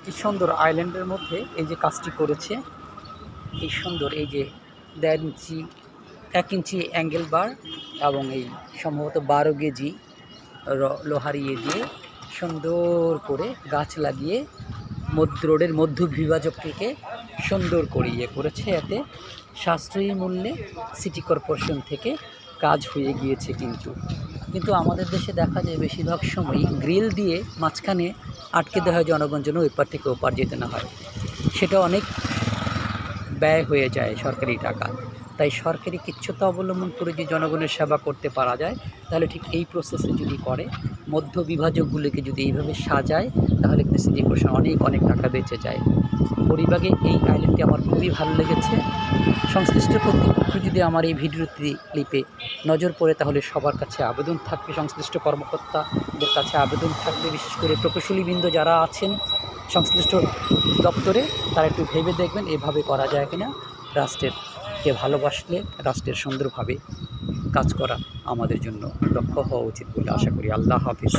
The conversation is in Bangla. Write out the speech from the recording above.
কি সুন্দর আইল্যান্ডের মধ্যে এই যে কাজটি করেছে, এই সুন্দর এই যে 1 ইঞ্চি অ্যাঙ্গেল বার এবং এই সম্ভবত 12 গেজি লোহার ইয়ে দিয়ে সুন্দর করে গাছ লাগিয়ে রোডের মধ্য বিভাজকটিকে সুন্দর করে ইয়ে করেছে। এতে সাশ্রয়ী মূল্যে সিটি কর্পোরেশন থেকে কাজ হয়ে গিয়েছে। কিন্তু আমাদের দেশে দেখা যায় বেশিরভাগ সময়ই গ্রিল দিয়ে মাঝখানে আটকে দেওয়া হয় জনগণ যেন ওপার থেকে ওপার যেতে না হয়। সেটা অনেক ব্যয় হয়ে যায় সরকারি টাকা। তাই সরকারি কিচ্ছুতা অবলম্বন করে যদি জনগণের সেবা করতে পারা যায়, তাহলে ঠিক এই প্রসেসে যদি করে মধ্য বিভাজকগুলিকে যদি এইভাবে সাজায়, তাহলে কিন্তু সিটি কর্পোরেশন অনেক টাকা বেঁচে যায়। পরিবাগে এই আইল্যান্ডটি আমার খুবই ভালো লেগেছে। সংশ্লিষ্ট কর্তৃপক্ষ যদি আমার এই ভিডিওটি ক্লিপে নজর পড়ে, তাহলে সবার কাছে আবেদন থাকবে, সংশ্লিষ্ট কর্মকর্তাদের কাছে আবেদন থাকবে, বিশেষ করে প্রকৌশলীবৃন্দ যারা আছেন সংশ্লিষ্ট দপ্তরে, তারা একটু ভেবে দেখবেন এভাবে করা যায় কিনা। রাষ্ট্রকে ভালোবাসলে রাষ্ট্রের সুন্দরভাবে কাজ করা আমাদের জন্য লক্ষ্য হওয়া উচিত বলে আশা করি। আল্লাহ হাফিজ।